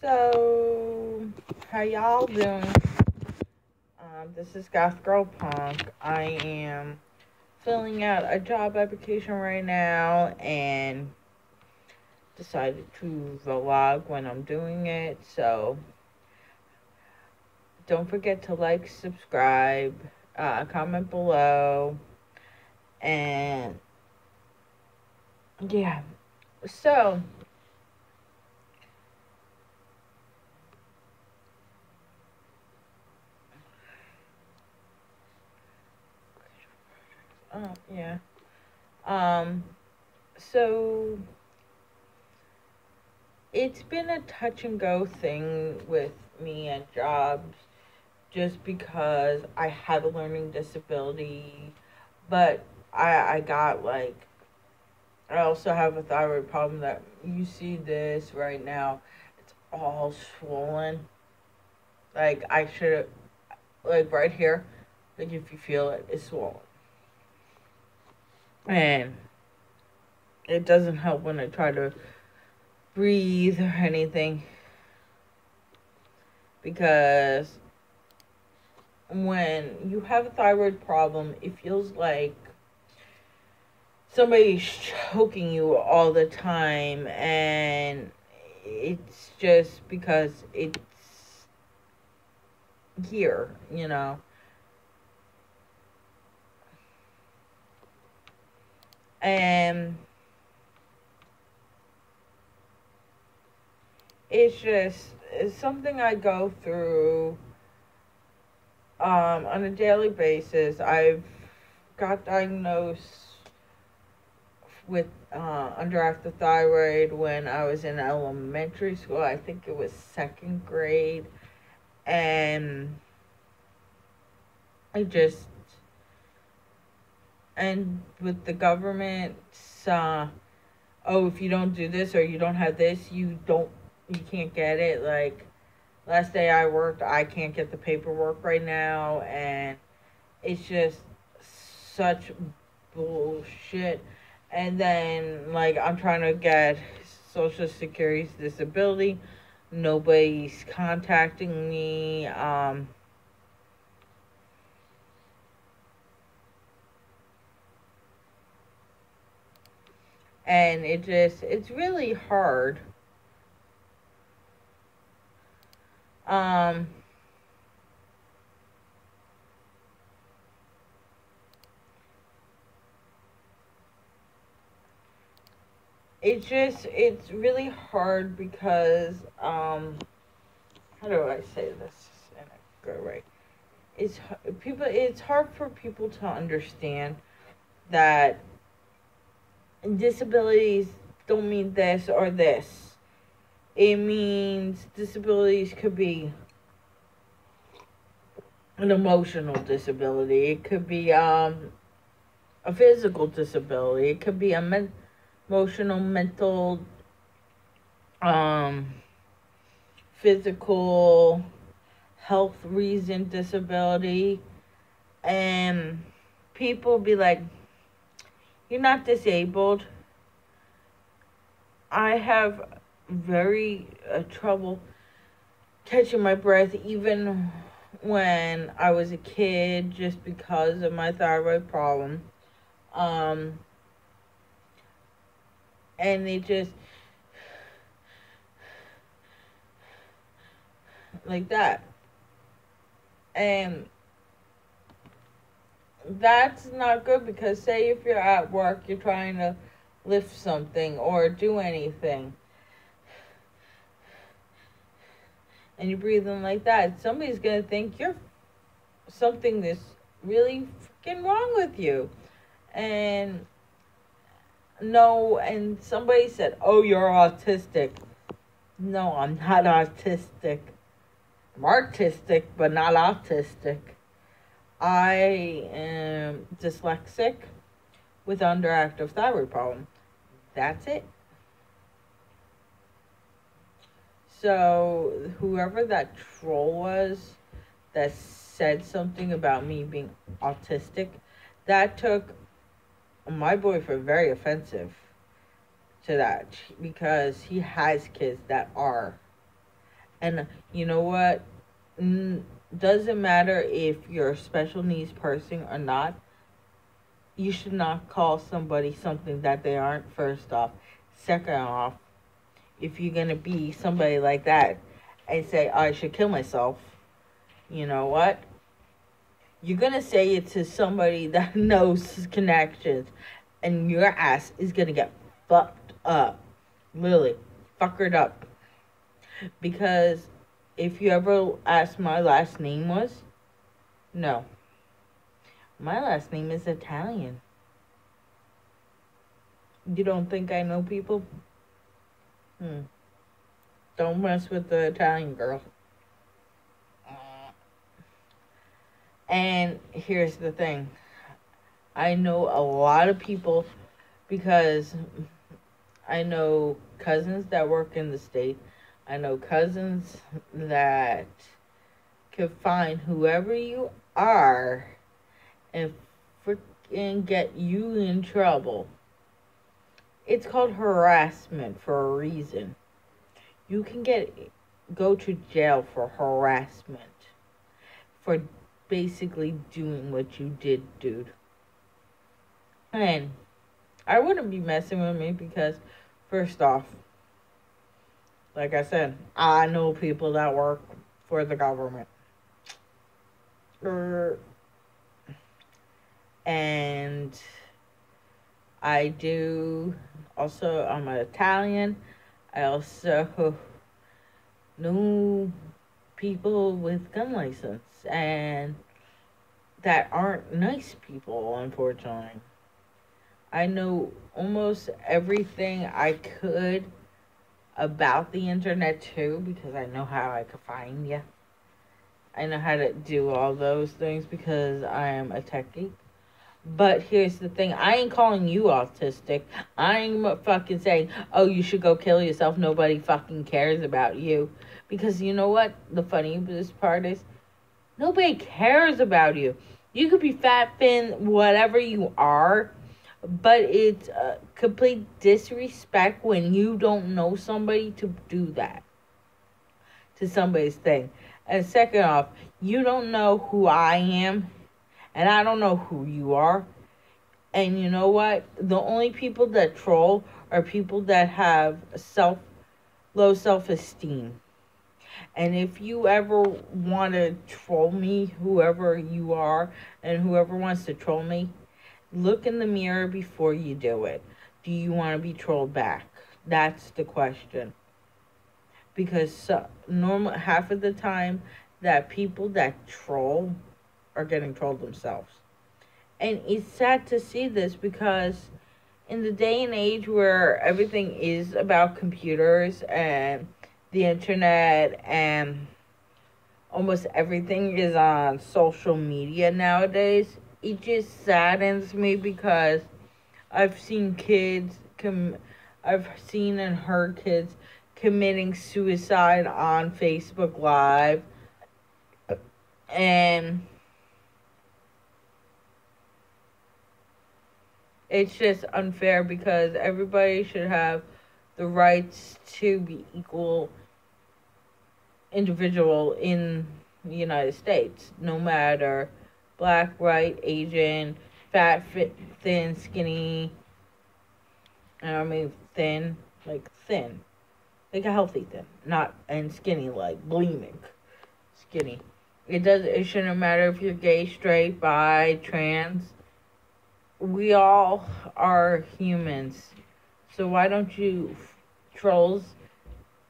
So, how y'all doing? This is Goth Girl Punk. I am filling out a job application right now and decided to vlog when I'm doing it. So, don't forget to like, subscribe, comment below, and yeah. So, yeah. Um, so it's been a touch and go thing with me and jobs just because I had a learning disability, but I got like, I also have a thyroid problem that you see this right now. It's all swollen. Like, I should, like, right here, like, if you feel it, it's swollen. And it doesn't help when I try to breathe or anything because when you have a thyroid problem, it feels like somebody's choking you all the time, and it's just because it's here, and it's something I go through on a daily basis. I've got diagnosed with underactive thyroid when I was in elementary school. I think it was second grade. And I just, and with the government, oh, if you don't do this or you don't have this, you can't get it. Like, last day I worked, I can't get the paperwork right now. And it's just such bullshit. And then, like, I'm trying to get Social Security's disability. Nobody's contacting me. And it's really hard. Um, it's really hard because, how do I say this in a good way? It's hard for people to understand that disabilities don't mean this or this. It means disabilities could be an emotional disability. It could be a physical disability. It could be emotional, mental, um, physical, health reason disability. And people be like, "You're not disabled." I have very trouble catching my breath even when I was a kid just because of my thyroid problem. Um, and it just, like that. And that's not good because, say, if you're at work, you're trying to lift something or do anything, and you're breathing like that, somebody's gonna think you're something that's really freaking wrong with you. And no, and somebody said, "Oh, you're autistic." No, I'm not autistic. I'm artistic, but not autistic. I am dyslexic with underactive thyroid problem. That's it. So whoever that troll was that said something about me being autistic, that took my boyfriend very offensive to that because he has kids that are And you know what? Doesn't matter if you're a special needs person or not. You should not call somebody something that they aren't, first off. Second off, if you're going to be somebody like that and say, I should kill myself, you know what? You're going to say it to somebody that knows connections, and your ass is going to get fucked up. Literally, fuckered up. Because if you ever asked my last name was, no. My last name is Italian. You don't think I know people? Don't mess with the Italian girl. And here's the thing. I know a lot of people because I know cousins that work in the state. I know cousins that could find whoever you are and freaking get you in trouble. It's called harassment for a reason. You can go to jail for harassment, for basically doing what you did, dude. And I wouldn't be messing with me because, first off, like I said, I know people that work for the government. And I do also, I'm an Italian. I also know people with gun license and that aren't nice people, unfortunately. I know almost everything I could about the internet too, because I know how I could find you. I know how to do all those things because I am a tech geek. But here's the thing. I ain't calling you autistic. I ain't fucking saying, oh, you should go kill yourself. Nobody fucking cares about you. Because you know what? The funniest part is, nobody cares about you. You could be fat, thin, whatever you are. But it's a complete disrespect when you don't know somebody to do that to somebody's thing. And second off, you don't know who I am, and I don't know who you are. And you know what? The only people that troll are people that have low self-esteem. And if you ever want to troll me, whoever you are, and whoever wants to troll me, look in the mirror before you do it. Do you want to be trolled back? That's the question. Because half of the time that people that troll are getting trolled themselves. And it's sad to see this because in the day and age where everything is about computers and the internet and almost everything is on social media nowadays, it just saddens me because I've seen I've seen and heard kids committing suicide on Facebook Live. And it's just unfair because everybody should have the rights to be equal individual in the United States, no matter black, white, Asian, fat, fit, thin, skinny. And I mean thin, like a healthy thin, not and skinny like bulimic skinny. It shouldn't matter if you're gay, straight, bi, trans. We all are humans. So why don't you trolls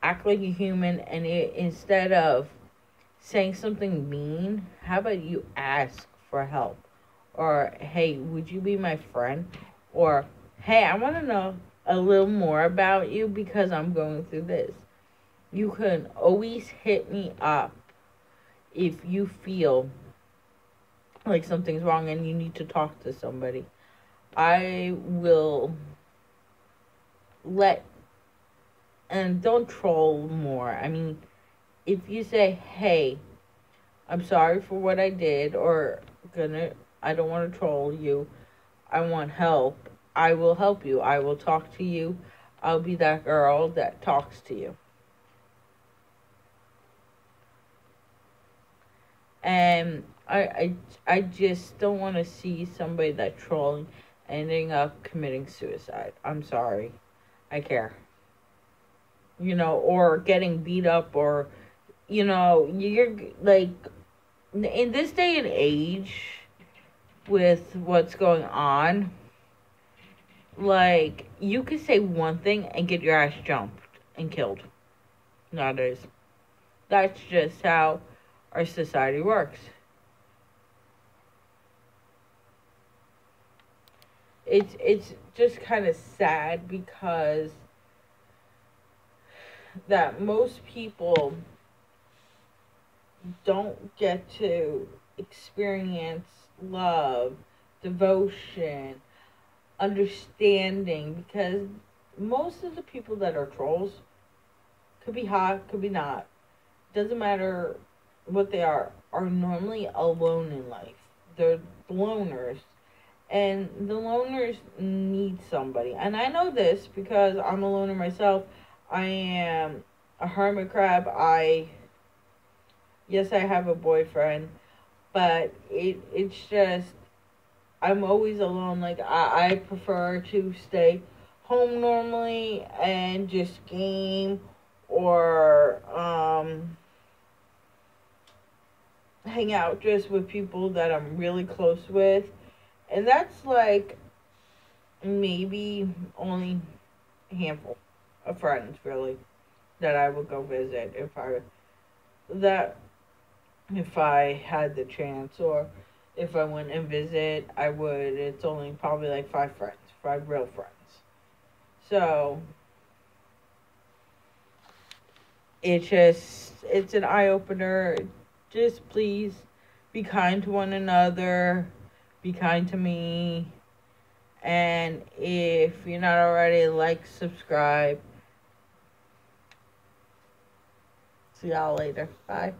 act like a human, and instead of saying something mean, how about you ask for help? Or, hey, would you be my friend? Or, hey, I want to know a little more about you because I'm going through this. You can always hit me up if you feel like something's wrong and you need to talk to somebody. I will and don't troll more. I mean, if you say, hey, I'm sorry for what I did, or I don't want to troll you, I want help, I will help you. I will talk to you. I'll be that girl that talks to you. And I just don't want to see somebody that trolling ending up committing suicide. I'm sorry. I care. Or getting beat up, or, you're like, in this day and age, with what's going on, like, you could say one thing and get your ass jumped and killed nowadays. That's just how our society works. It's just kind of sad because that most people don't get to experience love, devotion, understanding, because most of the people that are trolls could be hot, could be not. Doesn't matter what they are normally alone in life. They're loners. And the loners need somebody. And I know this because I'm a loner myself. I am a hermit crab. Yes, I have a boyfriend, but it's just, I'm always alone. Like, I prefer to stay home normally and just game, or hang out just with people that I'm really close with. And that's like maybe only a handful of friends, really, that I would go visit if I had the chance, or if I went and visit, I would. It's only probably like 5 friends, 5 real friends. So it's an eye opener. Just please be kind to one another, be kind to me, and if you're not already, like, subscribe. See y'all later. Bye.